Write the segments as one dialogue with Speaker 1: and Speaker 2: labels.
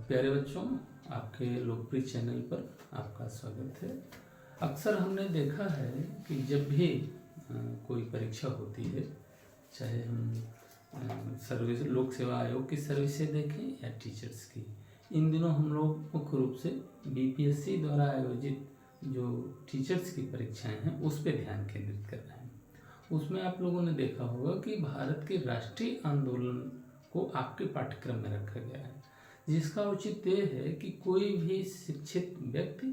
Speaker 1: प्यारे बच्चों, आपके लोकप्रिय चैनल पर आपका स्वागत है। अक्सर हमने देखा है कि जब भी कोई परीक्षा होती है, चाहे हम सर्विस लोक सेवा आयोग की सर्विसें देखें या टीचर्स की, इन दिनों हम लोग मुख्य रूप से बीपीएससी द्वारा आयोजित जो टीचर्स की परीक्षाएं हैं उस पर ध्यान केंद्रित कर रहे हैं। उसमें आप लोगों ने देखा होगा कि भारत के राष्ट्रीय आंदोलन को आपके पाठ्यक्रम में रखा गया है, जिसका औचित्य है कि कोई भी शिक्षित व्यक्ति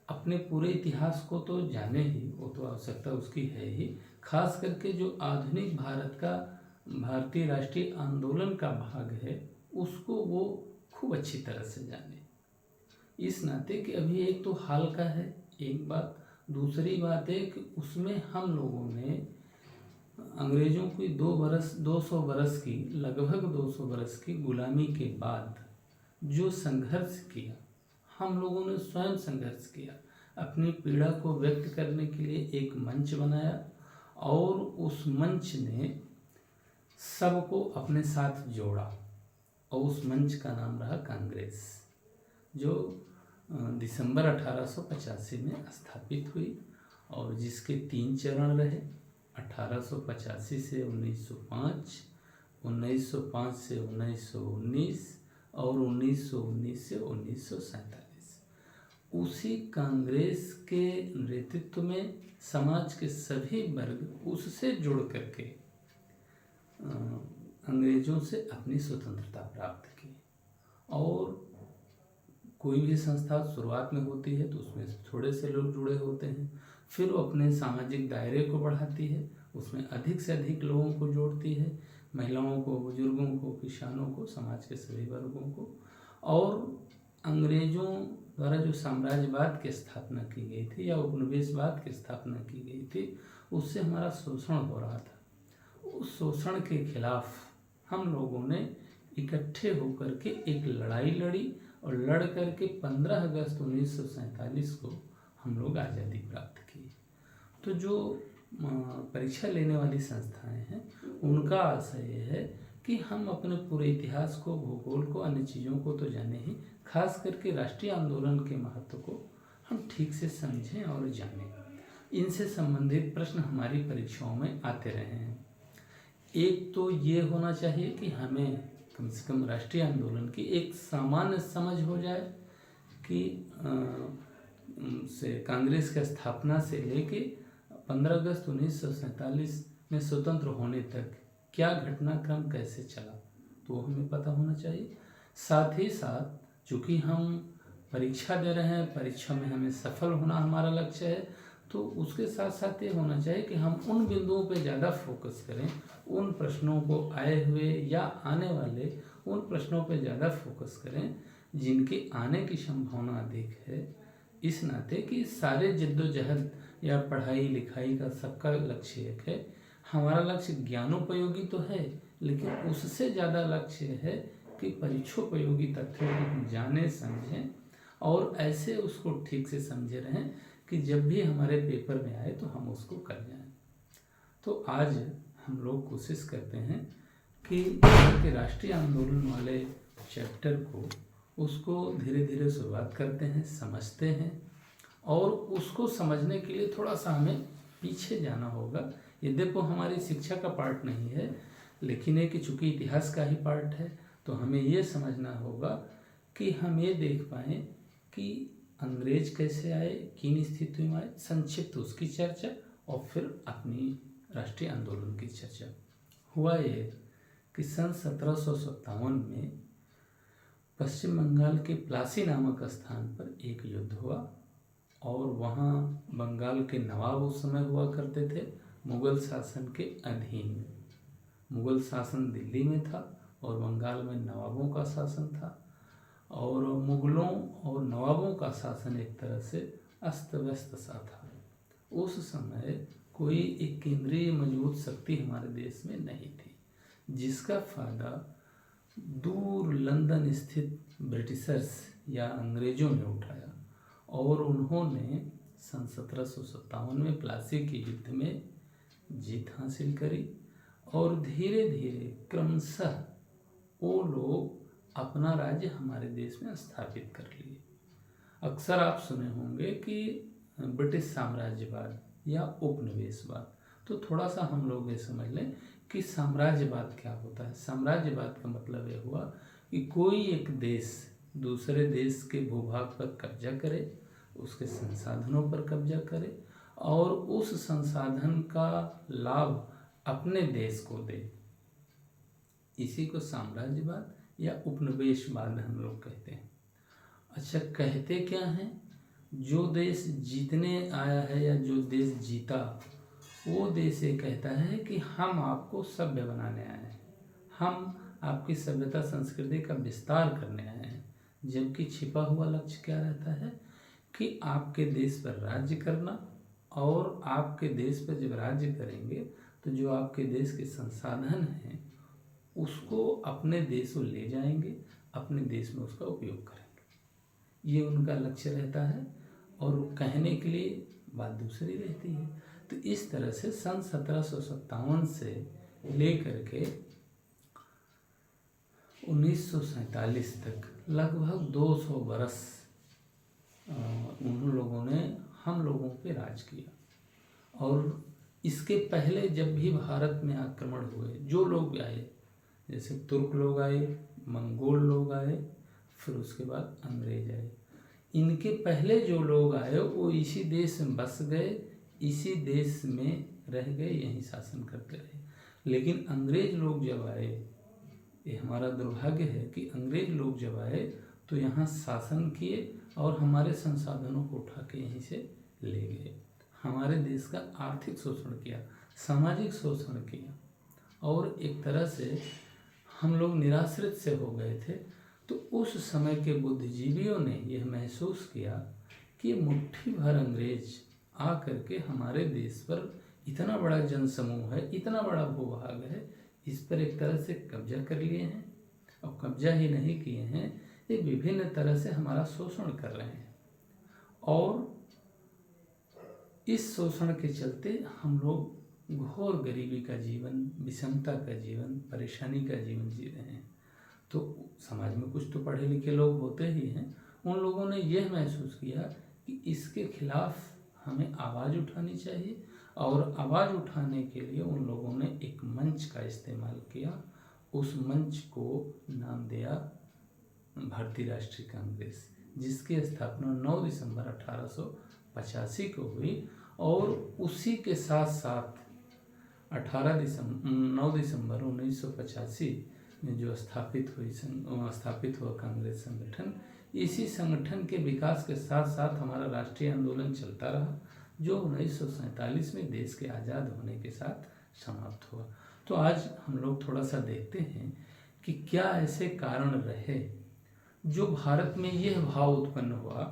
Speaker 1: अपने पूरे इतिहास को तो जाने ही, वो तो आवश्यकता उसकी है ही, खास करके जो आधुनिक भारत का भारतीय राष्ट्रीय आंदोलन का भाग है उसको वो खूब अच्छी तरह से जाने। इस नाते कि अभी एक तो हाल का है एक बात, दूसरी बात है कि उसमें हम लोगों ने अंग्रेजों की 200 बरस की, लगभग 200 बरस की गुलामी के बाद जो संघर्ष किया, हम लोगों ने स्वयं संघर्ष किया, अपनी पीड़ा को व्यक्त करने के लिए एक मंच बनाया और उस मंच ने सबको अपने साथ जोड़ा और उस मंच का नाम रहा कांग्रेस, जो दिसंबर 1885 में स्थापित हुई और जिसके 3 चरण रहे, 1885 से 1905, 1905 से 1919 और 1919 से 1947। उसी कांग्रेस के नेतृत्व में समाज के सभी वर्ग उससे जुड़ करके अंग्रेजों से अपनी स्वतंत्रता प्राप्त की। और कोई भी संस्था शुरुआत में होती है तो उसमें थोड़े से लोग जुड़े होते हैं, फिर वो अपने सामाजिक दायरे को बढ़ाती है, उसमें अधिक से अधिक लोगों को जोड़ती है, महिलाओं को, बुजुर्गों को, किसानों को, समाज के सभी वर्गों को। और अंग्रेजों द्वारा जो साम्राज्यवाद की स्थापना की गई थी या उपनिवेशवाद की स्थापना की गई थी, उससे हमारा शोषण हो रहा था। उस शोषण के खिलाफ हम लोगों ने इकट्ठे होकर के एक लड़ाई लड़ी और लड़ करके 15 अगस्त 1947 को हम लोग आज़ादी प्राप्त की। तो जो परीक्षा लेने वाली संस्थाएं हैं उनका आशय ये है कि हम अपने पूरे इतिहास को, भूगोल को, अन्य चीज़ों को तो जाने ही, खास करके राष्ट्रीय आंदोलन के महत्व को हम ठीक से समझें और जानें। इनसे संबंधित प्रश्न हमारी परीक्षाओं में आते रहे हैं। एक तो ये होना चाहिए कि हमें कम से कम राष्ट्रीय आंदोलन की एक सामान्य समझ हो जाए कि कांग्रेस की स्थापना से लेके 15 अगस्त 1947 में स्वतंत्र होने तक क्या घटनाक्रम कैसे चला, तो हमें पता होना चाहिए। साथ ही साथ चूँकि हम परीक्षा दे रहे हैं, परीक्षा में हमें सफल होना हमारा लक्ष्य है, तो उसके साथ साथ ये होना चाहिए कि हम उन बिंदुओं पे ज़्यादा फोकस करें, उन प्रश्नों को आए हुए या आने वाले उन प्रश्नों पे ज़्यादा फोकस करें जिनके आने की संभावना अधिक है। इस नाते कि सारे जद्दोजहद या पढ़ाई लिखाई का सबका लक्ष्य एक है। हमारा लक्ष्य ज्ञानोपयोगी तो है, लेकिन उससे ज़्यादा लक्ष्य है कि परीक्षोपयोगी तथ्यों को जाने, समझें और ऐसे उसको ठीक से समझे रहें कि जब भी हमारे पेपर में आए तो हम उसको कर जाएं। तो आज हम लोग कोशिश करते हैं कि राष्ट्रीय आंदोलन वाले चैप्टर को, उसको धीरे धीरे शुरुआत करते हैं, समझते हैं और उसको समझने के लिए थोड़ा सा हमें पीछे जाना होगा। ये देखो हमारी शिक्षा का पार्ट नहीं है, लेकिन है कि चूँकि इतिहास का ही पार्ट है, तो हमें ये समझना होगा कि हम ये देख पाएँ कि अंग्रेज कैसे आए, किन स्थितियों में आए, संक्षिप्त उसकी चर्चा और फिर अपनी राष्ट्रीय आंदोलन की चर्चा। हुआ ये कि सन 1757 में पश्चिम बंगाल के प्लासी नामक स्थान पर एक युद्ध हुआ और वहाँ बंगाल के नवाब उस समय हुआ करते थे मुग़ल शासन के अधीन। मुग़ल शासन दिल्ली में था और बंगाल में नवाबों का शासन था, और मुग़लों और नवाबों का शासन एक तरह से अस्त व्यस्त सा था। उस समय कोई एक केंद्रीय मजबूत शक्ति हमारे देश में नहीं थी, जिसका फ़ायदा दूर लंदन स्थित ब्रिटिशर्स या अंग्रेज़ों ने उठाया और उन्होंने सन 1757 में प्लासी के युद्ध में जीत हासिल करी और धीरे धीरे क्रमशः वो लोग अपना राज्य हमारे देश में स्थापित कर लिए। अक्सर आप सुने होंगे कि ब्रिटिश साम्राज्यवाद या उपनिवेशवाद। तो थोड़ा सा हम लोग ये समझ लें कि साम्राज्यवाद क्या होता है। साम्राज्यवाद का मतलब ये हुआ कि कोई एक देश दूसरे देश के भूभाग पर कब्जा करे, उसके संसाधनों पर कब्जा करे और उस संसाधन का लाभ अपने देश को दे। इसी को साम्राज्यवाद या उपनिवेशवाद हम लोग कहते हैं। अच्छा, कहते क्या हैं? जो देश जीतने आया है या जो देश जीता, वो देश ये कहता है कि हम आपको सभ्य बनाने आए हैं, हम आपकी सभ्यता संस्कृति का विस्तार करने आए हैं। जबकि छिपा हुआ लक्ष्य क्या रहता है कि आपके देश पर राज्य करना, और आपके देश पर जब राज्य करेंगे तो जो आपके देश के संसाधन हैं उसको अपने देश को ले जाएंगे, अपने देश में उसका उपयोग करेंगे। ये उनका लक्ष्य रहता है और कहने के लिए बात दूसरी रहती है। तो इस तरह से सन 1757 से लेकर के 1947 तक लगभग 200 बरस उन लोगों ने हम लोगों पे राज किया। और इसके पहले जब भी भारत में आक्रमण हुए, जो लोग आए, जैसे तुर्क लोग आए, मंगोल लोग आए, फिर उसके बाद अंग्रेज आए, इनके पहले जो लोग आए वो इसी देश में बस गए, इसी देश में रह गए, यहीं शासन करते रहे। लेकिन अंग्रेज लोग जब आए, ये हमारा दुर्भाग्य है कि अंग्रेज लोग जब आए तो यहाँ शासन किए और हमारे संसाधनों को उठा के यहीं से ले गए। हमारे देश का आर्थिक शोषण किया, सामाजिक शोषण किया, और एक तरह से हम लोग निराश्रित से हो गए थे। तो उस समय के बुद्धिजीवियों ने यह महसूस किया कि मुट्ठी भर अंग्रेज आ करके हमारे देश पर इतना बड़ा जनसमूह है, इतना बड़ा भूभाग है, इस पर एक तरह से कब्जा कर लिए हैं। और कब्जा ही नहीं किए हैं, ये विभिन्न तरह से हमारा शोषण कर रहे हैं। और इस शोषण के चलते हम लोग घोर गरीबी का जीवन, विषमता का जीवन, परेशानी का जीवन जी रहे हैं। तो समाज में कुछ तो पढ़े लिखे लोग होते ही हैं, उन लोगों ने यह महसूस किया कि इसके खिलाफ हमें आवाज़ उठानी चाहिए। और आवाज़ उठाने के लिए उन लोगों ने एक मंच का इस्तेमाल किया। उस मंच को नाम दिया भारतीय राष्ट्रीय कांग्रेस, जिसकी स्थापना 9 दिसंबर 1885 को हुई। और उसी के साथ साथ 9 दिसंबर 1985 में जो स्थापित हुआ कांग्रेस संगठन, इसी संगठन के विकास के साथ साथ हमारा राष्ट्रीय आंदोलन चलता रहा, जो 1947 में देश के आज़ाद होने के साथ समाप्त हुआ। तो आज हम लोग थोड़ा सा देखते हैं कि क्या ऐसे कारण रहे जो भारत में यह भाव उत्पन्न हुआ,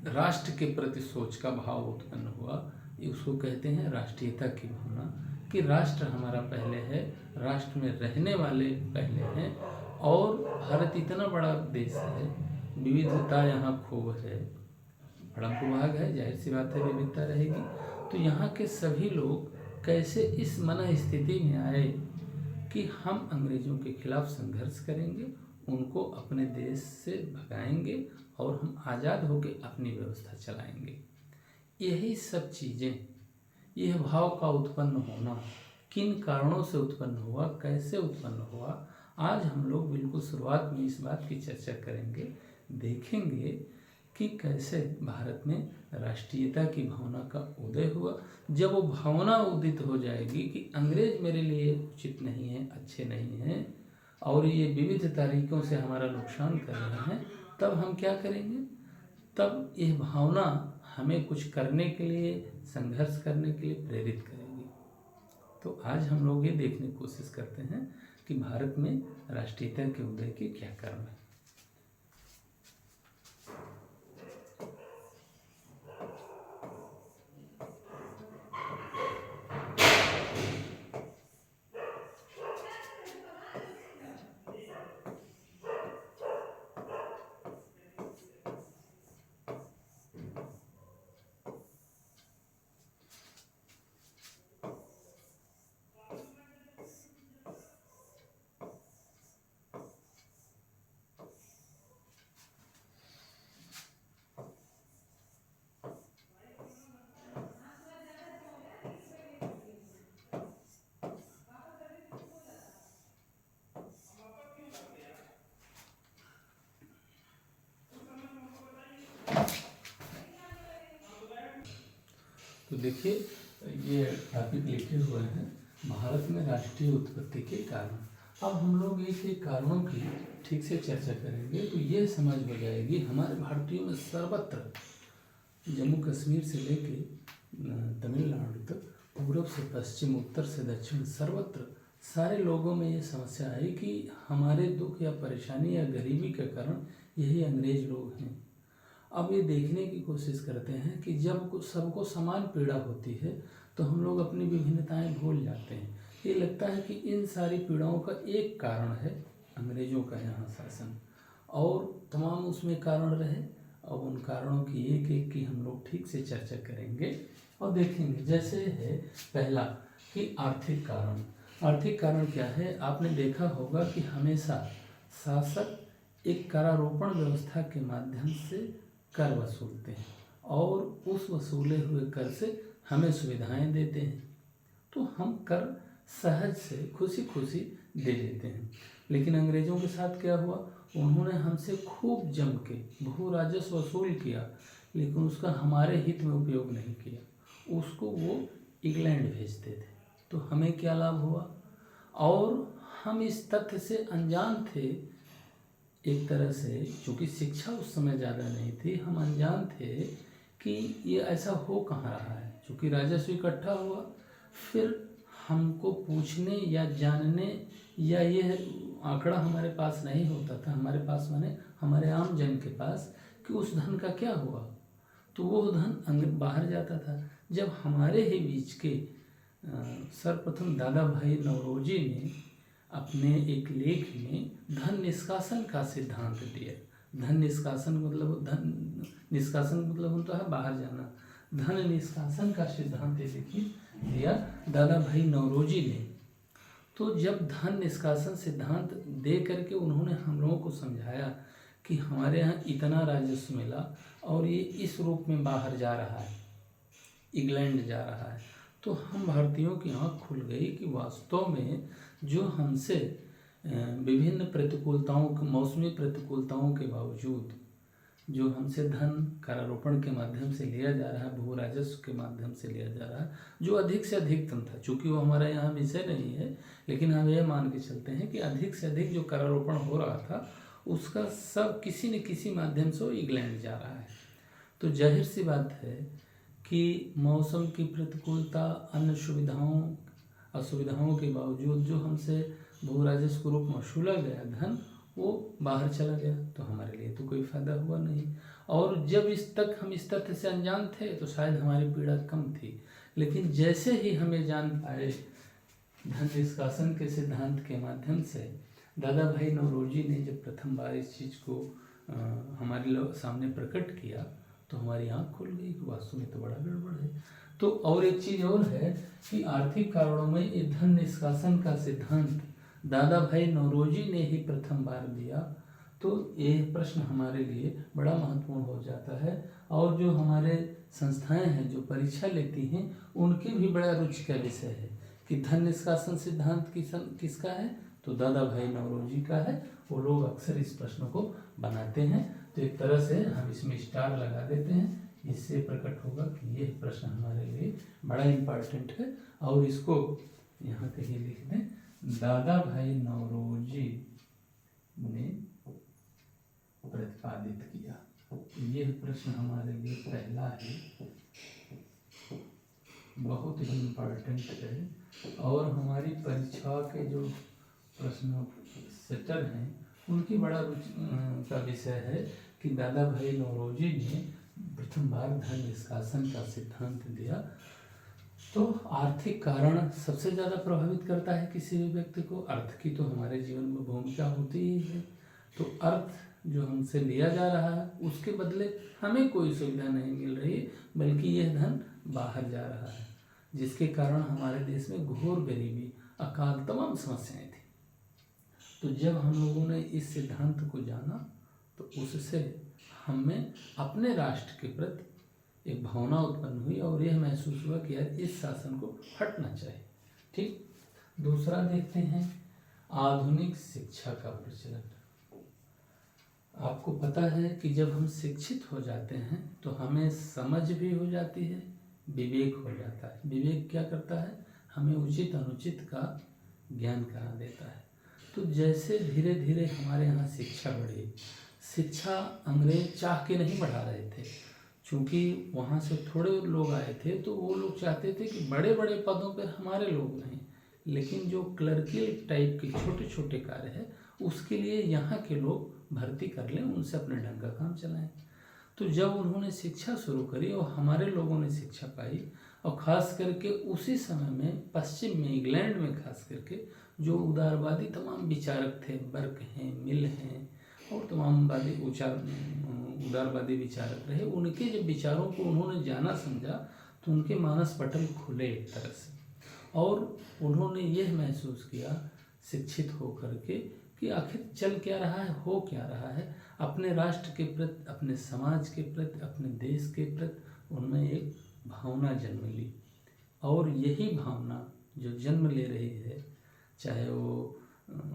Speaker 1: राष्ट्र के प्रति सोच का भाव उत्पन्न हुआ। उसको कहते हैं राष्ट्रीयता की भावना, कि राष्ट्र हमारा पहले है, राष्ट्र में रहने वाले पहले हैं। और भारत इतना बड़ा देश है, विविधता यहाँ खूब है, बड़ा भूभाग है, जाहिर सी बात है विविधता रहेगी। तो यहाँ के सभी लोग कैसे इस मन स्थिति में आए कि हम अंग्रेज़ों के खिलाफ संघर्ष करेंगे, उनको अपने देश से भगाएंगे और हम आज़ाद होकर अपनी व्यवस्था चलाएंगे। यही सब चीज़ें, यह भाव का उत्पन्न होना किन कारणों से उत्पन्न हुआ, कैसे उत्पन्न हुआ, आज हम लोग बिल्कुल शुरुआत में इस बात की चर्चा करेंगे। देखेंगे कि कैसे भारत में राष्ट्रीयता की भावना का उदय हुआ। जब वो भावना उदित हो जाएगी कि अंग्रेज मेरे लिए उचित नहीं है, अच्छे नहीं हैं और ये विविध तरीकों से हमारा नुकसान कर रहे हैं, तब हम क्या करेंगे? तब यह भावना हमें कुछ करने के लिए, संघर्ष करने के लिए प्रेरित करेगी। तो आज हम लोग ये देखने की कोशिश करते हैं कि भारत में राष्ट्रीयता के उदय के क्या कारण हैं। तो देखिए ये टॉपिक लिखे हुए हैं भारत में राष्ट्रीय उत्पत्ति के कारण। अब हम लोग एक एक कारणों की ठीक से चर्चा करेंगे तो ये समझ हो जाएगी हमारे भारतीयों में सर्वत्र जम्मू कश्मीर से लेके तमिलनाडु तक पूर्व से पश्चिम उत्तर से दक्षिण सर्वत्र सारे लोगों में ये समस्या आई कि हमारे दुख या परेशानी या गरीबी के कारण यही अंग्रेज लोग हैं। अब ये देखने की कोशिश करते हैं कि जब सबको समान पीड़ा होती है तो हम लोग अपनी विभिन्नताएं भूल जाते हैं। ये लगता है कि इन सारी पीड़ाओं का एक कारण है अंग्रेजों का यहाँ शासन, और तमाम उसमें कारण रहे। अब उन कारणों की एक एक की हम लोग ठीक से चर्चा करेंगे और देखेंगे। जैसे है पहला कि आर्थिक कारण। आर्थिक कारण क्या है? आपने देखा होगा कि हमेशा शासक एक करारोपण व्यवस्था के माध्यम से कर वसूलते हैं और उस वसूले हुए कर से हमें सुविधाएं देते हैं, तो हम कर सहज से खुशी खुशी दे देते हैं। लेकिन अंग्रेज़ों के साथ क्या हुआ? उन्होंने हमसे खूब जम के भू राजस्व वसूल किया, लेकिन उसका हमारे हित में उपयोग नहीं किया, उसको वो इंग्लैंड भेजते थे। तो हमें क्या लाभ हुआ? और हम इस तथ्य से अनजान थे एक तरह से, चूँकि शिक्षा उस समय ज़्यादा नहीं थी, हम अनजान थे कि ये ऐसा हो कहाँ रहा है। चूँकि राजस्व इकट्ठा हुआ, फिर हमको पूछने या जानने या ये आंकड़ा हमारे पास नहीं होता था, हमारे पास माने हमारे आम जन के पास, कि उस धन का क्या हुआ। तो वो धन बाहर जाता था। जब हमारे ही बीच के सर्वप्रथम दादा भाई नौरोजी ने अपने एक लेख में धन निष्कासन का सिद्धांत दिया। धन निष्कासन मतलब होता है बाहर जाना। धन निष्कासन का सिद्धांत दिया दादा भाई नौरोजी ने। तो जब धन निष्कासन सिद्धांत दे करके उन्होंने हम लोगों को समझाया कि हमारे यहाँ इतना राजस्व मिला और ये इस रूप में बाहर जा रहा है, इंग्लैंड जा रहा है, तो हम भारतीयों की आँख खुल गई कि वास्तव में जो हमसे विभिन्न प्रतिकूलताओं, मौसमी प्रतिकूलताओं के बावजूद जो हमसे धन करारोपण के माध्यम से लिया जा रहा है, भू राजस्व के माध्यम से लिया जा रहा है, जो अधिक से अधिकतम था। चूँकि वो हमारा यहाँ विषय नहीं है, लेकिन हम ये मान के चलते हैं कि अधिक से अधिक जो करारोपण हो रहा था उसका सब किसी न किसी माध्यम से वो इंग्लैंड जा रहा है। तो जाहिर सी बात है कि मौसम की प्रतिकूलता, अन्य सुविधाओं असुविधाओं के बावजूद जो हमसे भू राजस्व के रूप में वसूला गया धन, वो बाहर चला गया, तो हमारे लिए तो कोई फ़ायदा हुआ नहीं। और जब हम इस तथ्य से अनजान थे तो शायद हमारी पीड़ा कम थी। लेकिन जैसे ही हमें जान पाए धन निष्कासन के सिद्धांत के माध्यम से, दादा भाई नौरोजी ने जब प्रथम बार इस चीज़ को हमारे सामने प्रकट किया तो हमारी आँख खुल गई कि वास्तव में तो बड़ा गड़बड़ है। तो और एक चीज़ और है कि आर्थिक कारणों में ये धन निष्कासन का सिद्धांत दादा भाई नौरोजी ने ही प्रथम बार दिया, तो ये प्रश्न हमारे लिए बड़ा महत्वपूर्ण हो जाता है। और जो हमारे संस्थाएं हैं जो परीक्षा लेती हैं, उनके भी बड़ा रुचि का विषय है कि धन निष्कासन सिद्धांत किसका है, तो दादा भाई नौरोजी का है। वो लोग अक्सर इस प्रश्न को बनाते हैं, तो एक तरह से हम इसमें स्टार लगा देते हैं। इससे प्रकट होगा कि यह प्रश्न हमारे लिए बड़ा इम्पोर्टेंट है, और इसको यहाँ कहीं लिख दें, दादा भाई नौरोजी ने प्रतिपादित किया। यह प्रश्न हमारे लिए पहला है, बहुत ही इम्पोर्टेंट है। और हमारी परीक्षा के जो प्रश्न सेटर हैं उनकी बड़ा रुचि का विषय है कि दादा भाई नौरोजी ने प्रथम बार धन निष्कासन का सिद्धांत दिया। तो आर्थिक कारण सबसे ज़्यादा प्रभावित करता है किसी भी व्यक्ति को। अर्थ की तो हमारे जीवन में भूमिका होती ही है। तो अर्थ जो हमसे लिया जा रहा है उसके बदले हमें कोई सुविधा नहीं मिल रही, बल्कि यह धन बाहर जा रहा है, जिसके कारण हमारे देश में घोर गरीबी, अकाल, तमाम समस्याएं थी। तो जब हम लोगों ने इस सिद्धांत को जाना तो उससे हमें अपने राष्ट्र के प्रति एक भावना उत्पन्न हुई और यह महसूस हुआ कि यार इस शासन को हटना चाहिए। ठीक, दूसरा देखते हैं आधुनिक शिक्षा का प्रचलन। आपको पता है कि जब हम शिक्षित हो जाते हैं तो हमें समझ भी हो जाती है, विवेक हो जाता है। विवेक क्या करता है? हमें उचित अनुचित का ज्ञान करा देता है। तो जैसे धीरे धीरे हमारे यहाँ शिक्षा बढ़ी, शिक्षा अंग्रेज चाह के नहीं बढ़ा रहे थे, चूँकि वहाँ से थोड़े लोग आए थे तो वो लोग चाहते थे कि बड़े बड़े पदों पर हमारे लोग रहें, लेकिन जो क्लर्कियल टाइप के छोटे छोटे कार्य है उसके लिए यहाँ के लोग भर्ती कर लें, उनसे अपने ढंग का काम चलाएं। तो जब उन्होंने शिक्षा शुरू करी और हमारे लोगों ने शिक्षा पाई, और ख़ास करके उसी समय में पश्चिम में इंग्लैंड में खास करके जो उदारवादी तमाम विचारक थे, बर्क हैं, मिल हैं और तमाम उदारवादी विचारक रहे, उनके जब विचारों को उन्होंने जाना समझा तो उनके मानस पटल खुले एक तरह से, और उन्होंने यह महसूस किया शिक्षित होकर के कि आखिर चल क्या रहा है, हो क्या रहा है, अपने राष्ट्र के प्रति, अपने समाज के प्रति, अपने देश के प्रति उनमें एक भावना जन्म ली। और यही भावना जो जन्म ले रही है, चाहे वो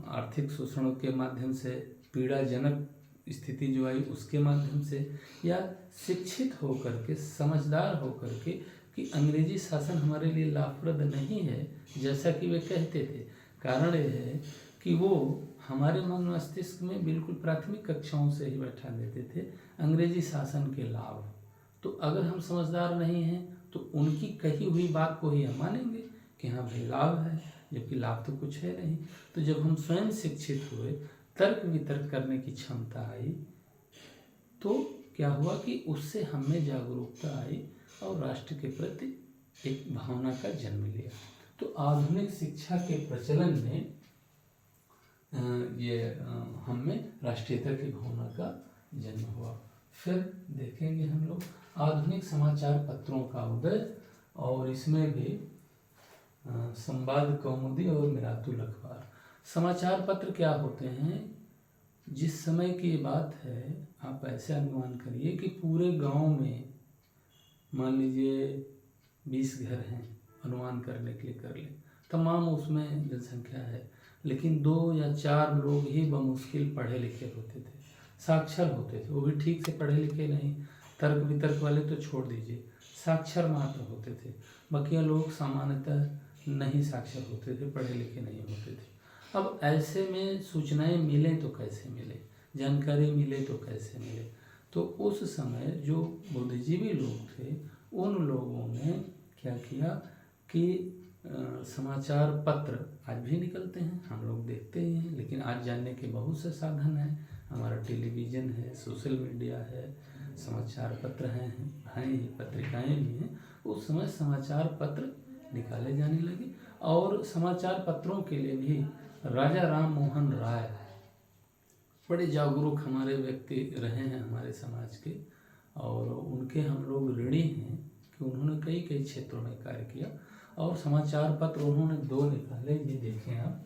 Speaker 1: आर्थिक शोषणों के माध्यम से, पीड़ाजनक स्थिति जो आई उसके माध्यम से, या शिक्षित होकर के, समझदार होकर के कि अंग्रेजी शासन हमारे लिए लाभप्रद नहीं है जैसा कि वे कहते थे। कारण यह है कि वो हमारे मन मस्तिष्क में बिल्कुल प्राथमिक कक्षाओं से ही बैठा देते थे अंग्रेजी शासन के लाभ। तो अगर हम समझदार नहीं हैं तो उनकी कही हुई बात को ही हम मानेंगे कि हाँ भाई लाभ है, जबकि लाभ तो कुछ है नहीं। तो जब हम स्वयं शिक्षित हुए, तर्क वितर्क करने की क्षमता आई, तो क्या हुआ कि उससे हमें जागरूकता आई और राष्ट्र के प्रति एक भावना का जन्म लिया। तो आधुनिक शिक्षा के प्रचलन में हमें राष्ट्रीयता की भावना का जन्म हुआ। फिर देखेंगे हम लोग आधुनिक समाचार पत्रों का उदय, और इसमें भी संवाद कौमुदी और मिरातुल अखबार। समाचार पत्र क्या होते हैं? जिस समय की बात है, आप ऐसे अनुमान करिए कि पूरे गांव में मान लीजिए 20 घर हैं, अनुमान करने के लिए कर लें, तमाम उसमें जनसंख्या है, लेकिन 2 या 4 लोग ही बमुश्किल पढ़े लिखे होते थे, साक्षर होते थे, वो भी ठीक से पढ़े लिखे नहीं, तर्क वितर्क वाले तो छोड़ दीजिए, साक्षर मात्र होते थे। बाकी लोग सामान्यतः नहीं साक्षर होते थे, पढ़े लिखे नहीं होते थे। अब ऐसे में सूचनाएं मिलें तो कैसे मिले, जानकारी मिले तो कैसे मिले? तो उस समय जो बुद्धिजीवी लोग थे, उन लोगों ने क्या किया कि समाचार पत्र आज भी निकलते हैं, हम लोग देखते ही हैं, लेकिन आज जानने के बहुत से साधन हैं। हमारा टेलीविज़न है, सोशल मीडिया है, समाचार पत्र हैं, पत्रिकाएं भी हैं। उस समय समाचार पत्र निकाले जाने लगे, और समाचार पत्रों के लिए भी राजा राम मोहन राय बड़े जागरूक हमारे व्यक्ति रहे हैं हमारे समाज के, और उनके हम लोग ऋणी हैं कि उन्होंने कई कई क्षेत्रों में कार्य किया। और समाचार पत्र उन्होंने 2 निकाले, ये देखें आप,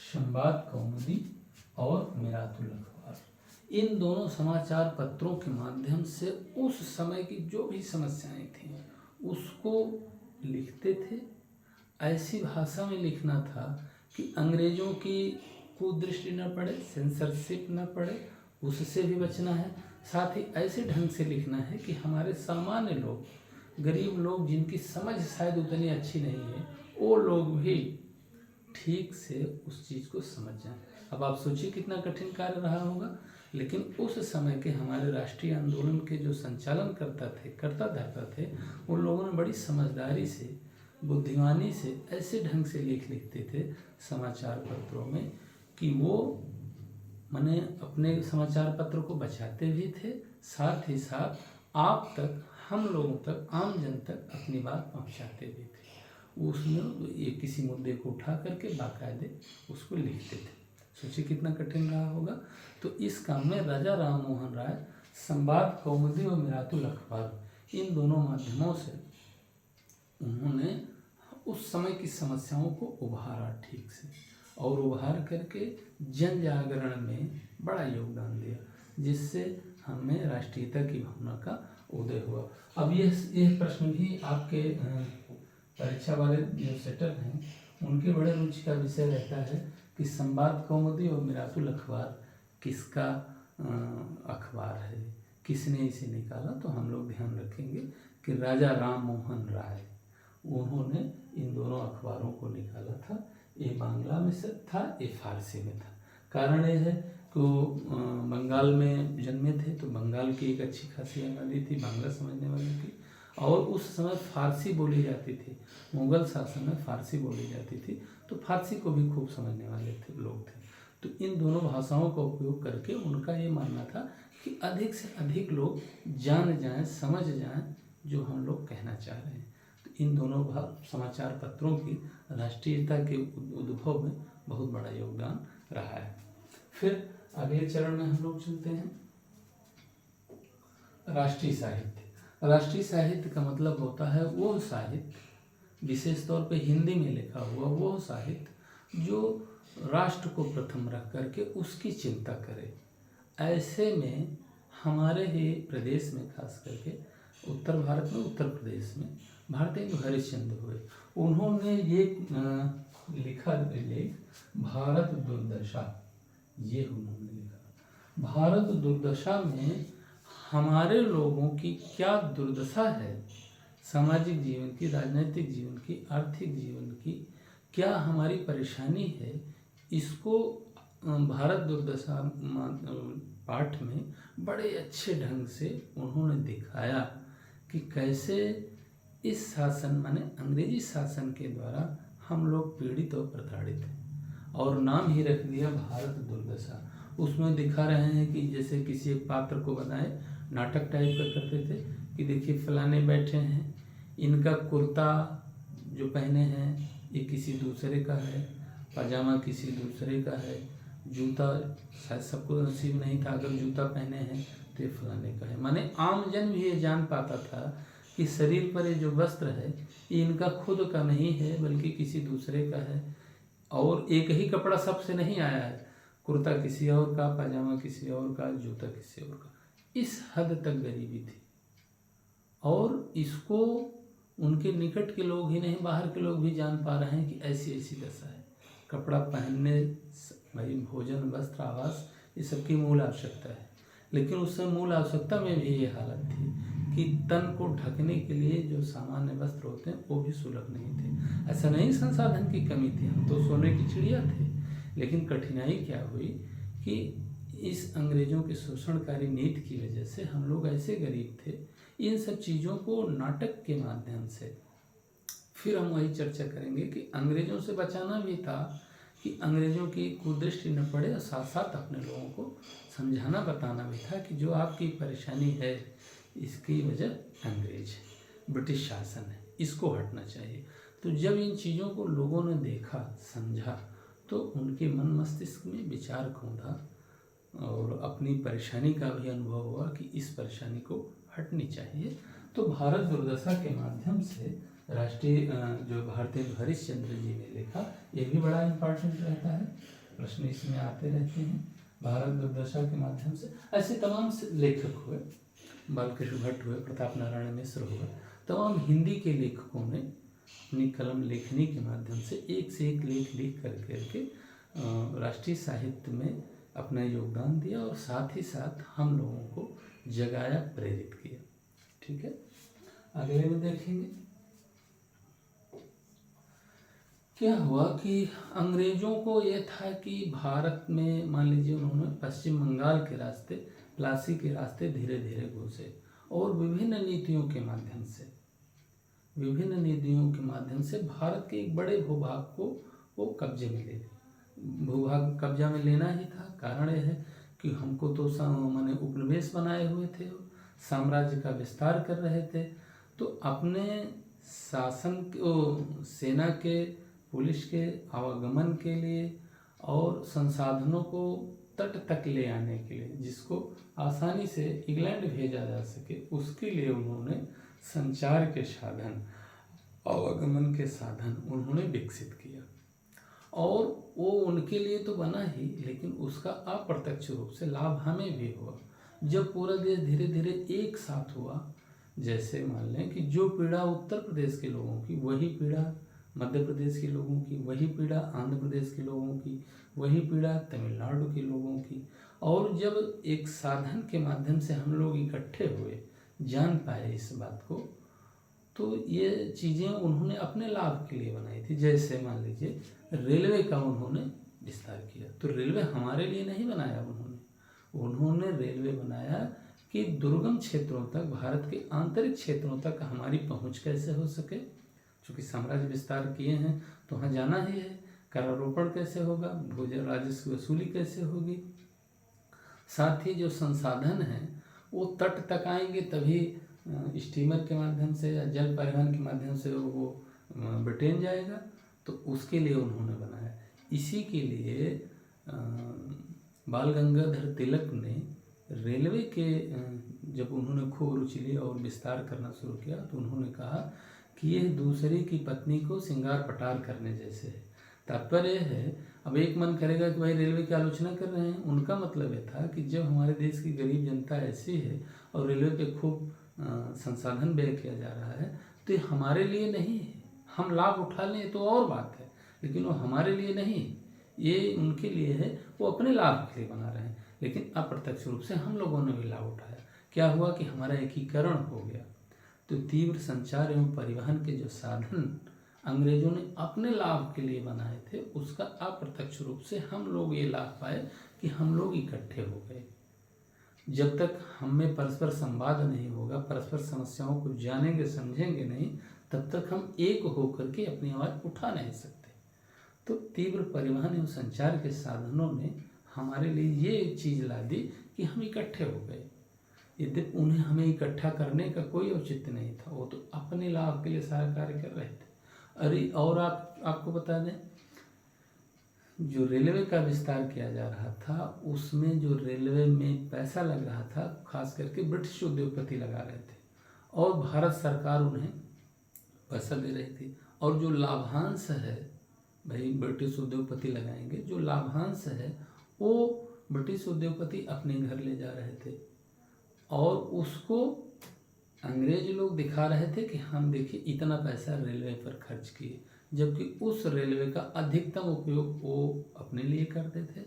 Speaker 1: संवाद कौमुदी और मिरातुल अखबार। इन दोनों समाचार पत्रों के माध्यम से उस समय की जो भी समस्याएं थीं उसको लिखते थे। ऐसी भाषा में लिखना था कि अंग्रेजों की कुदृष्टि न पड़े, सेंसरशिप न पड़े, उससे भी बचना है। साथ ही ऐसे ढंग से लिखना है कि हमारे सामान्य लोग, गरीब लोग जिनकी समझ शायद उतनी अच्छी नहीं है, वो लोग भी ठीक से उस चीज़ को समझ जाएं। अब आप सोचिए कितना कठिन कार्य रहा होगा, लेकिन उस समय के हमारे राष्ट्रीय आंदोलन के जो संचालन करता धरता थे, उन लोगों ने बड़ी समझदारी से, बुद्धिमानी से ऐसे ढंग से लिखते थे समाचार पत्रों में कि वो माने अपने समाचार पत्र को बचाते भी थे, साथ ही साथ आप तक, हम लोगों तक, आम जन तक अपनी बात पहुंचाते भी थे। उसमें ये किसी मुद्दे को उठा करके बाकायदे उसको लिखते थे। सोचिए कितना कठिन रहा होगा। तो इस काम में राजा राम मोहन राय संवाद कौमुदी और मिरातुल अखबार, इन दोनों माध्यमों से उन्होंने उस समय की समस्याओं को उभारा ठीक से, और उभार करके जन जागरण में बड़ा योगदान दिया, जिससे हमें राष्ट्रीयता की भावना का उदय हुआ। अब यह प्रश्न भी आपके परीक्षा वाले जो सेटर हैं उनके बड़े रुचि का विषय रहता है कि संवाद कौमुदी और मिरातुल अखबार किसका अखबार है, किसने इसे निकाला। तो हम लोग ध्यान रखेंगे कि राजा राम मोहन राय, उन्होंने इन दोनों अखबारों को निकाला था। ये बांग्ला में से था, ये फारसी में था। कारण ये है कि वो बंगाल में जन्मे थे, तो बंगाल की एक अच्छी खासी आबादी थी बांग्ला समझने वालों की, और उस समय फारसी बोली जाती थी। मुगल शासन में फारसी बोली जाती थी, तो फारसी को भी खूब समझने वाले थे लोग थे। तो इन दोनों भाषाओं का उपयोग करके उनका ये मानना था कि अधिक से अधिक लोग जान जाएं, समझ जाएं जो हम लोग कहना चाह रहे हैं। तो इन दोनों समाचार पत्रों की राष्ट्रीयता के उद्भव में बहुत बड़ा योगदान रहा है। फिर अगले चरण में हम लोग चलते हैं राष्ट्रीय साहित्य। राष्ट्रीय साहित्य का मतलब होता है वो साहित्य, विशेष तौर पे हिंदी में लिखा हुआ वो साहित्य जो राष्ट्र को प्रथम रख करके उसकी चिंता करे। ऐसे में हमारे ही प्रदेश में, खास करके उत्तर भारत में, उत्तर प्रदेश में भारतेंदु हरिश्चंद्र हुए। उन्होंने ये लिखा लेख भारत दुर्दशा, ये उन्होंने लिखा। भारत दुर्दशा में हमारे लोगों की क्या दुर्दशा है, सामाजिक जीवन की, राजनीतिक जीवन की, आर्थिक जीवन की क्या हमारी परेशानी है, इसको भारत दुर्दशा पाठ में बड़े अच्छे ढंग से उन्होंने दिखाया कि कैसे इस शासन माने अंग्रेजी शासन के द्वारा हम लोग पीड़ित और प्रताड़ित हैं, और नाम ही रख दिया भारत दुर्दशा। उसमें दिखा रहे हैं कि जैसे किसी एक पात्र को बनाए, नाटक टाइप का करते थे कि देखिए फलाने बैठे हैं, इनका कुर्ता जो पहने हैं ये किसी दूसरे का है, पजामा किसी दूसरे का है, जूता शायद सबको नसीब नहीं था, अगर जूता पहने हैं तो ये फलाने का है। माने आम जन भी ये जान पाता था कि शरीर पर ये जो वस्त्र है ये इनका खुद का नहीं है, बल्कि किसी दूसरे का है, और एक ही कपड़ा सबसे नहीं आया है, कुर्ता किसी और का, पजामा किसी और का, जूता किसी और का। इस हद तक गरीबी थी, और इसको उनके निकट के लोग ही नहीं, बाहर के लोग भी जान पा रहे हैं कि ऐसी ऐसी दशा है। कपड़ा पहनने, भाई भोजन, वस्त्र, आवास, ये सबकी मूल आवश्यकता है, लेकिन उस समय मूल आवश्यकता में भी ये हालत थी कि तन को ढकने के लिए जो सामान्य वस्त्र होते हैं वो भी सुलभ नहीं थे। ऐसा नहीं संसाधन की कमी थी, हम तो सोने की चिड़िया थे, लेकिन कठिनाई क्या हुई कि इस अंग्रेजों की शोषणकारी नीति की वजह से हम लोग ऐसे गरीब थे। इन सब चीज़ों को नाटक के माध्यम से, फिर हम वही चर्चा करेंगे कि अंग्रेजों से बचाना भी था कि अंग्रेजों की कुदृष्टि न पड़े, और साथ साथ अपने लोगों को समझाना बताना भी था कि जो आपकी परेशानी है इसकी वजह अंग्रेज है, ब्रिटिश शासन है, इसको हटना चाहिए। तो जब इन चीज़ों को लोगों ने देखा, समझा, तो उनके मन मस्तिष्क में विचार कौंधा और अपनी परेशानी का भी अनुभव हुआ कि इस परेशानी को हटनी चाहिए। तो भारत दुर्दशा के माध्यम से राष्ट्रीय जो भारतेंदु हरिश्चंद्र जी ने लिखा, ये भी बड़ा इम्पोर्टेंट रहता है, प्रश्न इसमें आते रहते हैं। भारत दुर्दशा के माध्यम से ऐसे तमाम लेखक हुए, बालकृष्ण भट्ट हुए, प्रताप नारायण मिश्र हुए, तमाम हिंदी के लेखकों ने अपनी कलम लेखनी के माध्यम से एक से एक लेख लिख करके राष्ट्रीय साहित्य में अपना योगदान दिया, और साथ ही साथ हम लोगों को जगाया, प्रेरित किया। ठीक है, अगले में देखेंगे क्या हुआ कि अंग्रेजों को ये था कि भारत में, मान लीजिए उन्होंने पश्चिम बंगाल के रास्ते, प्लासी के रास्ते धीरे धीरे घुसे, और विभिन्न नीतियों के माध्यम से भारत के एक बड़े भूभाग को वो कब्जे में ले लिया। भूभाग कब्जा में लेना ही था, कारण यह है कि हमको तो माने उपनिवेश बनाए हुए थे, साम्राज्य का विस्तार कर रहे थे, तो अपने शासन को, सेना के, पुलिस के आवागमन के लिए और संसाधनों को तट तक ले आने के लिए, जिसको आसानी से इंग्लैंड भेजा जा सके, उसके लिए उन्होंने संचार के साधन, आवागमन के साधन उन्होंने विकसित किया, और वो उनके लिए तो बना ही, लेकिन उसका अप्रत्यक्ष रूप से लाभ हमें भी हुआ। जब पूरा देश धीरे धीरे एक साथ हुआ, जैसे मान लें कि जो पीड़ा उत्तर प्रदेश के लोगों की, वही पीड़ा मध्य प्रदेश के लोगों की, वही पीड़ा आंध्र प्रदेश के लोगों की, वही पीड़ा तमिलनाडु के लोगों की, और जब एक साधन के माध्यम से हम लोग इकट्ठे हुए, जान पाए इस बात को, तो ये चीज़ें उन्होंने अपने लाभ के लिए बनाई थी। जैसे मान लीजिए रेलवे का उन्होंने विस्तार किया, तो रेलवे हमारे लिए नहीं बनाया उन्होंने रेलवे बनाया कि दुर्गम क्षेत्रों तक, भारत के आंतरिक क्षेत्रों तक हमारी पहुंच कैसे हो सके। चूँकि साम्राज्य विस्तार किए हैं तो वहाँ जाना ही है, करारोपण कैसे होगा, भूजल राजस्व की वसूली कैसे होगी, साथ ही जो संसाधन हैं वो तट तक आएंगे तभी स्टीमर के माध्यम से या जल परिवहन के माध्यम से वो ब्रिटेन जाएगा। तो उसके लिए उन्होंने बनाया। इसी के लिए बाल गंगाधर तिलक ने रेलवे के जब उन्होंने खूब रुचि ली और विस्तार करना शुरू किया तो उन्होंने कहा कि यह दूसरे की पत्नी को सिंगार पटार करने जैसे है। तात्पर्य है, अब एक मन करेगा कि भाई रेलवे की आलोचना कर रहे हैं, उनका मतलब यह था कि जब हमारे देश की गरीब जनता ऐसी है और रेलवे पे खूब संसाधन व्यय किया जा रहा है तो ये हमारे लिए नहीं है। हम लाभ उठा लें तो और बात है, लेकिन वो हमारे लिए नहीं, ये उनके लिए है, वो अपने लाभ के लिए बना रहे हैं। लेकिन अप्रत्यक्ष रूप से हम लोगों ने भी लाभ उठाया। क्या हुआ कि हमारा एकीकरण हो गया। तो तीव्र संचार एवं परिवहन के जो साधन अंग्रेजों ने अपने लाभ के लिए बनाए थे, उसका अप्रत्यक्ष रूप से हम लोग ये लाभ पाए कि हम लोग इकट्ठे हो गए। जब तक हम में परस्पर संवाद नहीं होगा, परस्पर समस्याओं को जानेंगे समझेंगे नहीं, तब तक हम एक होकर के अपनी आवाज़ उठा नहीं सकते। तो तीव्र परिवहन एवं संचार के साधनों ने हमारे लिए ये चीज़ ला दी कि हम इकट्ठे हो गए। यद्यपि उन्हें हमें इकट्ठा करने का कोई औचित्य नहीं था, वो तो अपने लाभ के लिए सारा कार्य कर रहे थे। अरे और आपको बता दें, जो रेलवे का विस्तार किया जा रहा था उसमें जो रेलवे में पैसा लग रहा था, खास करके ब्रिटिश उद्योगपति लगा रहे थे और भारत सरकार उन्हें पैसा दे रही थी। और जो लाभांश है, भाई ब्रिटिश उद्योगपति लगाएंगे, जो लाभांश है वो ब्रिटिश उद्योगपति अपने घर ले जा रहे थे और उसको अंग्रेज लोग दिखा रहे थे कि हम देखिए इतना पैसा रेलवे पर खर्च किए, जबकि उस रेलवे का अधिकतम उपयोग वो अपने लिए करते थे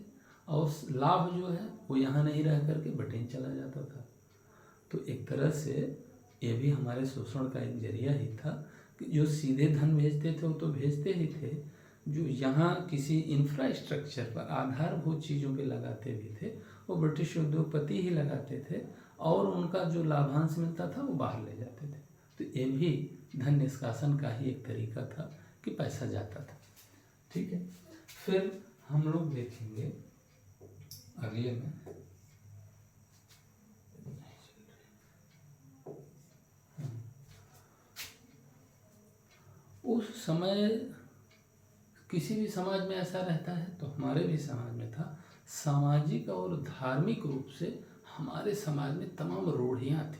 Speaker 1: और लाभ जो है वो यहाँ नहीं रह करके ब्रिटेन चला जाता था। तो एक तरह से ये भी हमारे शोषण का एक जरिया ही था कि जो सीधे धन भेजते थे वो तो भेजते ही थे, जो यहाँ किसी इंफ्रास्ट्रक्चर पर आधारभूत चीज़ों पे लगाते भी थे वो ब्रिटिश उद्योगपति ही लगाते थे और उनका जो लाभांश मिलता था वो बाहर ले जाते थे। तो ये भी धन निष्कासन का ही एक तरीका था कि पैसा जाता था। ठीक है, फिर हम लोग देखेंगे अगले में उस समय किसी भी समाज में ऐसा रहता है, तो हमारे भी समाज में था। सामाजिक और धार्मिक रूप से हमारे समाज में तमाम रूढ़ियाँ थी।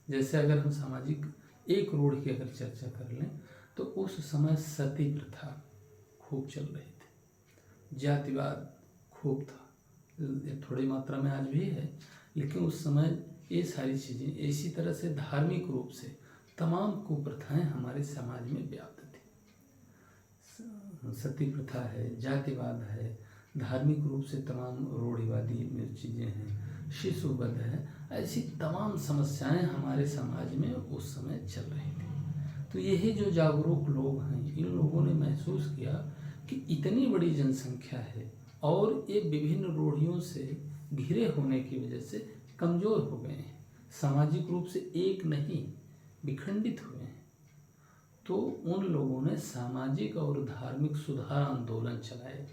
Speaker 1: जैसे अगर हम सामाजिक एक रूढ़ की अगर चर्चा कर लें तो उस समय सती प्रथा खूब चल रही थी, जातिवाद खूब था, थोड़ी मात्रा में आज भी है, लेकिन उस समय ये सारी चीज़ें, इसी तरह से धार्मिक रूप से तमाम कुप्रथाएं हमारे समाज में व्याप्त थी। सती प्रथा है, जातिवाद है, धार्मिक रूप से तमाम रूढ़िवादी चीज़ें हैं, शिशुवध है, ऐसी तमाम समस्याएं हमारे समाज में उस समय चल रही थी। तो यही जो जागरूक लोग हैं, इन लोगों ने महसूस किया कि इतनी बड़ी जनसंख्या है और ये विभिन्न रूढ़ियों से घिरे होने की वजह से कमज़ोर हो गए हैं, सामाजिक रूप से एक नहीं विखंडित हुए हैं। तो उन लोगों ने सामाजिक और धार्मिक सुधार आंदोलन चलाए।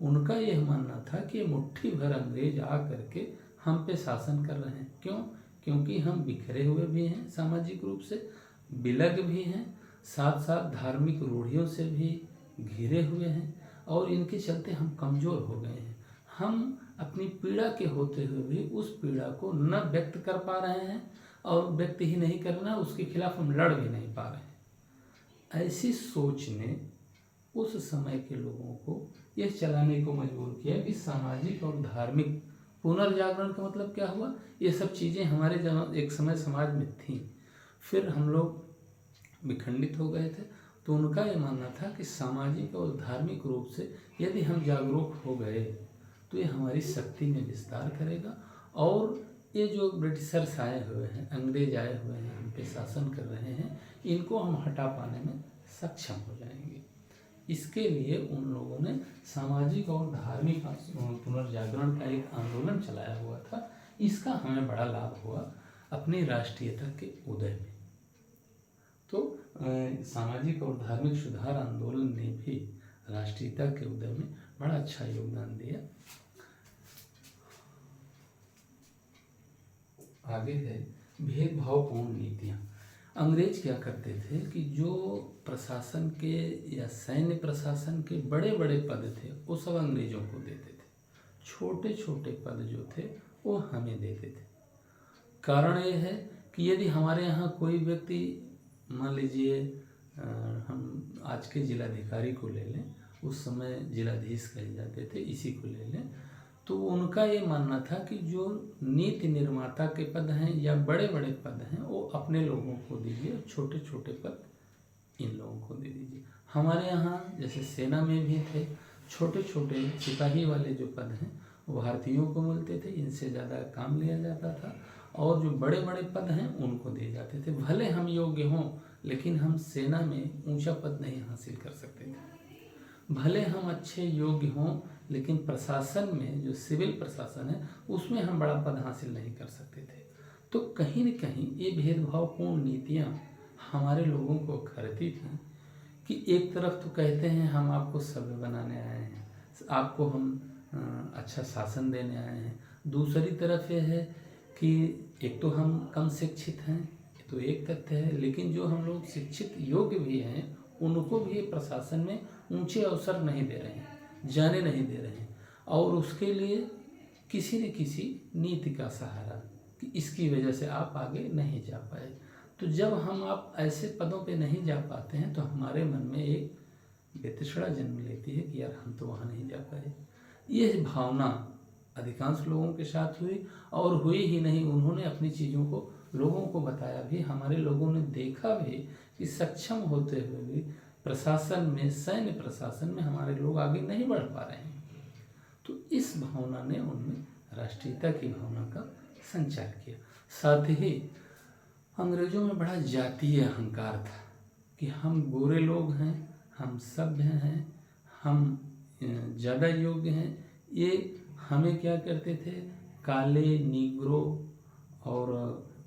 Speaker 1: उनका यह मानना था कि मुट्ठी भर अंग्रेज आ करके हम पे शासन कर रहे हैं। क्यों? क्योंकि हम बिखरे हुए भी हैं, सामाजिक रूप से विलग भी हैं, साथ साथ धार्मिक रूढ़ियों से भी घिरे हुए हैं और इनके चलते हम कमज़ोर हो गए हैं। हम अपनी पीड़ा के होते हुए भी उस पीड़ा को न व्यक्त कर पा रहे हैं और व्यक्त ही नहीं करना, उसके खिलाफ हम लड़ भी नहीं पा रहे हैं। ऐसी सोच ने उस समय के लोगों को यह चलाने को मजबूर किया कि सामाजिक और धार्मिक पुनर्जागरण का मतलब क्या हुआ, ये सब चीज़ें हमारे एक समय समाज में थीं, फिर हम लोग विखंडित हो गए थे। तो उनका ये मानना था कि सामाजिक और धार्मिक रूप से यदि हम जागरूक हो गए तो ये हमारी शक्ति में विस्तार करेगा और ये जो ब्रिटिशर्स आए हुए हैं, अंग्रेज आए हुए हैं, हम पे शासन कर रहे हैं, इनको हम हटा पाने में सक्षम हो जाएंगे। इसके लिए उन लोगों ने सामाजिक और धार्मिक पुनर्जागरण का एक आंदोलन चलाया हुआ था। इसका हमें बड़ा लाभ हुआ अपनी राष्ट्रीयता के उदय में। तो सामाजिक और धार्मिक सुधार आंदोलन ने भी राष्ट्रीयता के उदय में बड़ा अच्छा योगदान दिया। आगे है भेदभावपूर्ण नीतियाँ। अंग्रेज क्या करते थे कि जो प्रशासन के या सैन्य प्रशासन के बड़े बड़े पद थे वो सब अंग्रेजों को देते थे, छोटे छोटे पद जो थे वो हमें देते थे। कारण ये है कि यदि हमारे यहाँ कोई व्यक्ति, मान लीजिए हम आज के जिलाधिकारी को ले लें, उस समय जिलाधीश कहे जाते थे, इसी को ले लें, तो उनका ये मानना था कि जो नीति निर्माता के पद हैं या बड़े बड़े पद हैं वो अपने लोगों को दीजिए, छोटे छोटे पद इन लोगों को दे दीजिए। हमारे यहाँ जैसे सेना में भी थे, छोटे छोटे सिपाही वाले जो पद हैं वो भारतीयों को मिलते थे, इनसे ज़्यादा काम लिया जाता था, और जो बड़े बड़े पद हैं उनको दिए जाते थे। भले हम योग्य हों लेकिन हम सेना में ऊंचा पद नहीं हासिल कर सकते थे। भले हम अच्छे योग्य हों लेकिन प्रशासन में, जो सिविल प्रशासन है, उसमें हम बड़ा पद हासिल नहीं कर सकते थे। तो कहीं न कहीं ये भेदभावपूर्ण नीतियाँ हमारे लोगों को खरती थी कि एक तरफ तो कहते हैं हम आपको सभ्य बनाने आए हैं, आपको हम अच्छा शासन देने आए हैं, दूसरी तरफ ये है कि एक तो हम कम शिक्षित हैं, तो एक तथ्य है, लेकिन जो हम लोग शिक्षित योग्य भी हैं उनको भी प्रशासन में ऊंचे अवसर नहीं दे रहे हैं, जाने नहीं दे रहे हैं, और उसके लिए किसी न किसी नीति का सहारा कि इसकी वजह से आप आगे नहीं जा पाए। तो जब हम आप ऐसे पदों पे नहीं जा पाते हैं तो हमारे मन में एक वितृष्णा जन्म लेती है कि यार हम तो वहाँ नहीं जा पाए। ये भावना अधिकांश लोगों के साथ हुई, और हुई ही नहीं, उन्होंने अपनी चीज़ों को लोगों को बताया भी। हमारे लोगों ने देखा भी कि सक्षम होते हुए भी प्रशासन में, सैन्य प्रशासन में हमारे लोग आगे नहीं बढ़ पा रहे हैं। तो इस भावना ने उनमें राष्ट्रीयता की भावना का संचार किया। साथ ही अंग्रेजों में बड़ा जातीय अहंकार था कि हम गोरे लोग हैं, हम सभ्य हैं, हम ज़्यादा योग्य हैं। ये हमें क्या करते थे, काले, नीग्रो और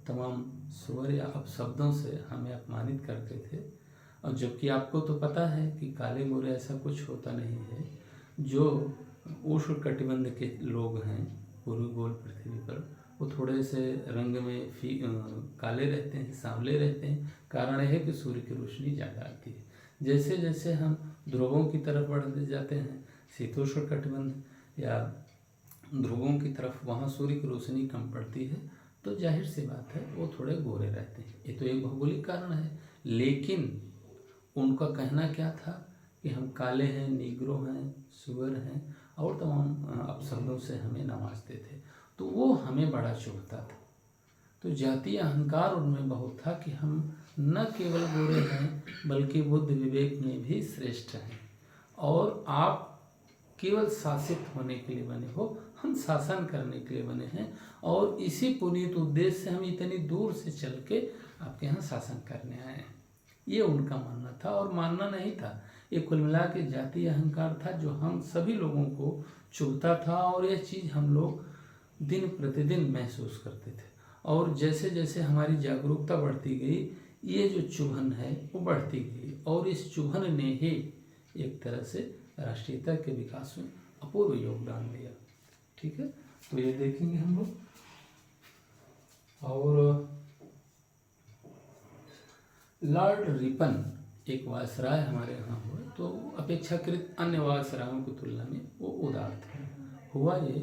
Speaker 1: तमाम स्वर या अपशब्दों से हमें अपमानित करते थे। और जबकि आपको तो पता है कि काले गोरे ऐसा कुछ होता नहीं है। जो उष्ण कटिबंध के लोग हैं पूर्वी गोल पृथ्वी पर, वो थोड़े से रंग में काले रहते हैं, सांवले रहते हैं। कारण यह है कि सूर्य की रोशनी ज़्यादा आती है। जैसे जैसे हम ध्रुवों की तरफ बढ़ते जाते हैं, शीतोष्ण कटिबंध या ध्रुवों की तरफ, वहाँ सूर्य की रोशनी कम पड़ती है, तो जाहिर सी बात है वो थोड़े गोरे रहते हैं। ये तो एक भौगोलिक कारण है। लेकिन उनका कहना क्या था कि हम काले हैं, नीग्रो हैं, सुअर हैं और तमाम अपशब्दों से हमें नवाजते थे। तो वो हमें बड़ा चुभता था। तो जातीय अहंकार उनमें बहुत था कि हम न केवल गोरे हैं बल्कि बुद्ध विवेक में भी श्रेष्ठ हैं, और आप केवल शासित होने के लिए बने हो, हम शासन करने के लिए बने हैं, और इसी पुनीत उद्देश्य से हम इतनी दूर से चल के आपके यहाँ शासन करने आए हैं। ये उनका मानना था, और मानना नहीं था, ये कुल मिला के जातीय अहंकार था जो हम सभी लोगों को चुभता था। और यह चीज़ हम लोग दिन प्रतिदिन महसूस करते थे, और जैसे जैसे हमारी जागरूकता बढ़ती गई, ये जो चुभन है वो बढ़ती गई, और इस चुभन ने ही एक तरह से राष्ट्रीयता के विकास में अपूर्व योगदान दिया। ठीक है, तो ये देखेंगे हम लोग। और लॉर्ड रिपन एक वायसराय हमारे यहाँ हुए, तो अपेक्षाकृत अन्य वायसरायों की तुलना में वो उदार थे। हुआ ये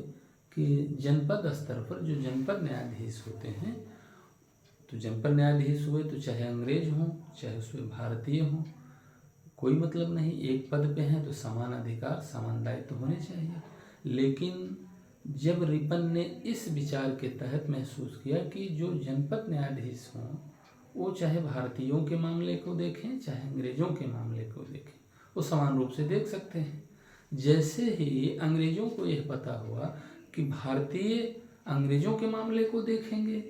Speaker 1: कि जनपद स्तर पर जो जनपद न्यायाधीश होते हैं, तो जनपद न्यायाधीश हुए तो चाहे अंग्रेज हों चाहे उसमें भारतीय हों, कोई मतलब नहीं, एक पद पे हैं तो समान अधिकार समान दायित्व होने चाहिए। लेकिन जब रिपन ने इस विचार के तहत महसूस किया कि जो जनपद न्यायाधीश हों वो चाहे भारतीयों के मामले को देखें चाहे अंग्रेज़ों के मामले को देखें, वो समान रूप से देख सकते हैं। जैसे ही अंग्रेज़ों को यह पता हुआ कि भारतीय अंग्रेजों के मामले को देखेंगे,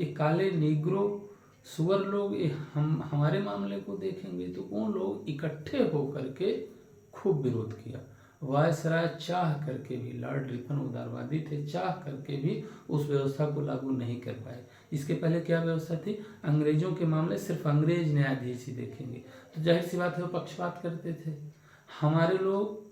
Speaker 1: ये काले नीग्रो सुअर लोग ये हमारे मामले को देखेंगे, तो उन लोग इकट्ठे होकर के खूब विरोध किया। वायसराय चाह करके भी, लॉर्ड रिपन उदारवादी थे, चाह करके भी उस व्यवस्था को लागू नहीं कर पाए। इसके पहले क्या व्यवस्था थी, अंग्रेजों के मामले सिर्फ अंग्रेज न्यायाधीश ही देखेंगे, तो जाहिर सी बात है वो पक्षपात करते थे। हमारे लोग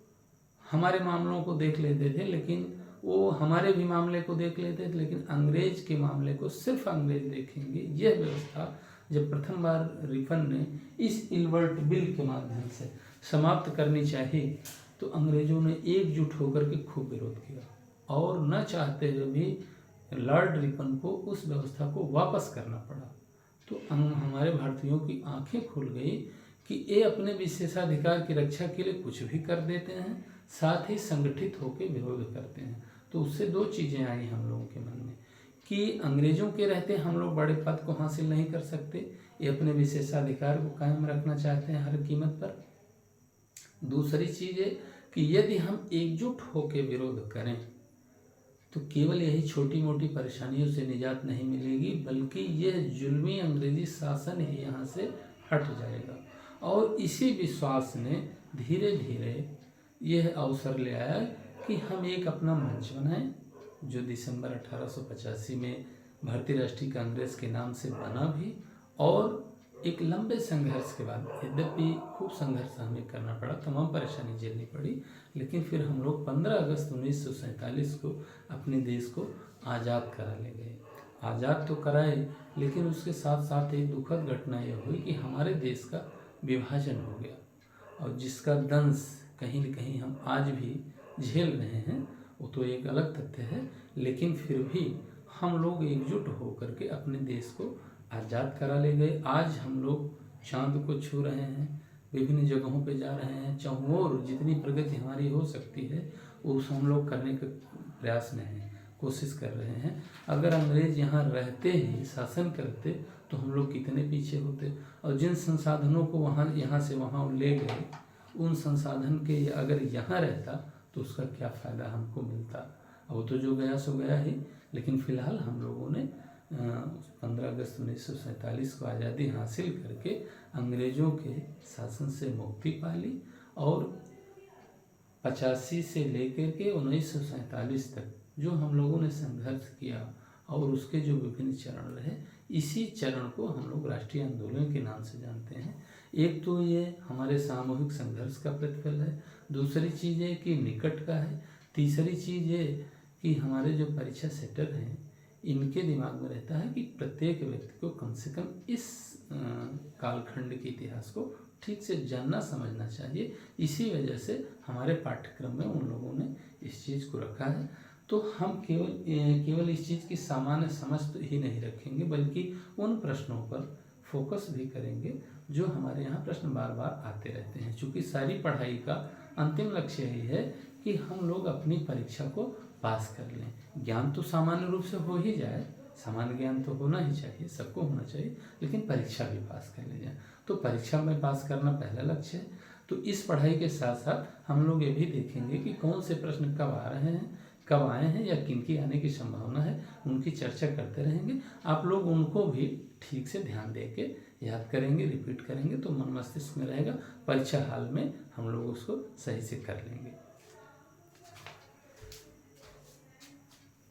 Speaker 1: हमारे मामलों को देख लेते थे, लेकिन वो हमारे भी मामले को देख लेते थे, लेकिन अंग्रेज के मामले को सिर्फ अंग्रेज देखेंगे। यह व्यवस्था जब प्रथम बार रिपन ने इस इल्बर्ट बिल के माध्यम से समाप्त करनी चाहिए, तो अंग्रेजों ने एकजुट होकर के खूब विरोध किया, और न चाहते हुए भी लॉर्ड रिपन को उस व्यवस्था को वापस करना पड़ा। तो हमारे भारतीयों की आंखें खुल गई कि ये अपने विशेषाधिकार की रक्षा के लिए कुछ भी कर देते हैं, साथ ही संगठित होकर विरोध करते हैं। तो उससे दो चीज़ें आई हम लोगों के मन में कि अंग्रेजों के रहते हम लोग बड़े पद को हासिल नहीं कर सकते, ये अपने विशेषाधिकार को कायम रखना चाहते हैं हर कीमत पर। दूसरी चीज़ है कि यदि हम एकजुट होकर विरोध करें तो केवल यही छोटी मोटी परेशानियों से निजात नहीं मिलेगी, बल्कि यह जुल्मी अंग्रेजी शासन ही यहाँ से हट जाएगा। और इसी विश्वास ने धीरे धीरे यह अवसर ले आया कि हम एक अपना मंच बनाएं, जो दिसंबर 1885 में भारतीय राष्ट्रीय कांग्रेस के नाम से बना भी। और एक लंबे संघर्ष के बाद, यद्यपि खूब संघर्ष हमें करना पड़ा, तमाम परेशानी झेलनी पड़ी, लेकिन फिर हम लोग 15 अगस्त 1947 को अपने देश को आज़ाद करा ले गए। आज़ाद तो कराए, लेकिन उसके साथ साथ एक दुखद घटना यह हुई कि हमारे देश का विभाजन हो गया, और जिसका दंश कहीं न कहीं हम आज भी झेल रहे हैं। वो तो एक अलग तथ्य है, लेकिन फिर भी हम लोग एकजुट होकर के अपने देश को आज़ाद करा ले गए। आज हम लोग चांद को छू रहे हैं, विभिन्न जगहों पे जा रहे हैं, चाहोर जितनी प्रगति हमारी हो सकती है उस हम लोग करने का प्रयास में हैं, कोशिश कर रहे हैं। अगर अंग्रेज यहाँ रहते ही शासन करते तो हम लोग कितने पीछे होते, और जिन संसाधनों को यहाँ से वहाँ ले गए, उन संसाधन के अगर यहाँ रहता तो उसका क्या फ़ायदा हमको मिलता। अब वो तो जो गया सो गया ही, लेकिन फ़िलहाल हम लोगों ने 15 अगस्त 1947 को आज़ादी हासिल करके अंग्रेज़ों के शासन से मुक्ति पा ली, और 85 से लेकर के 1947 तक जो हम लोगों ने संघर्ष किया और उसके जो विभिन्न चरण रहे, इसी चरण को हम लोग राष्ट्रीय आंदोलन के नाम से जानते हैं। एक तो ये हमारे सामूहिक संघर्ष का प्रतिफल है, दूसरी चीज़ है कि निकट का है, तीसरी चीज़ है कि हमारे जो परीक्षा सेटर हैं इनके दिमाग में रहता है कि प्रत्येक व्यक्ति को कम से कम इस कालखंड के इतिहास को ठीक से जानना समझना चाहिए। इसी वजह से हमारे पाठ्यक्रम में उन लोगों ने इस चीज़ को रखा है। तो हम केवल इस चीज़ की सामान्य समझ ही नहीं रखेंगे, बल्कि उन प्रश्नों पर फोकस भी करेंगे जो हमारे यहाँ प्रश्न बार बार आते रहते हैं। चूँकि सारी पढ़ाई का अंतिम लक्ष्य यही है कि हम लोग अपनी परीक्षा को पास कर लें। ज्ञान तो सामान्य रूप से हो ही जाए, सामान्य ज्ञान तो होना ही चाहिए, सबको होना चाहिए, लेकिन परीक्षा भी पास कर ले जाए। तो परीक्षा में पास करना पहला लक्ष्य है। तो इस पढ़ाई के साथ साथ हम लोग ये भी देखेंगे कि कौन से प्रश्न कब आ रहे हैं, कब आए हैं, या किनकी आने की संभावना है, उनकी चर्चा करते रहेंगे। आप लोग उनको भी ठीक से ध्यान दे के याद करेंगे, रिपीट करेंगे, तो मन मस्तिष्क में रहेगा। परीक्षा हाल में हम लोग उसको सही से कर लेंगे।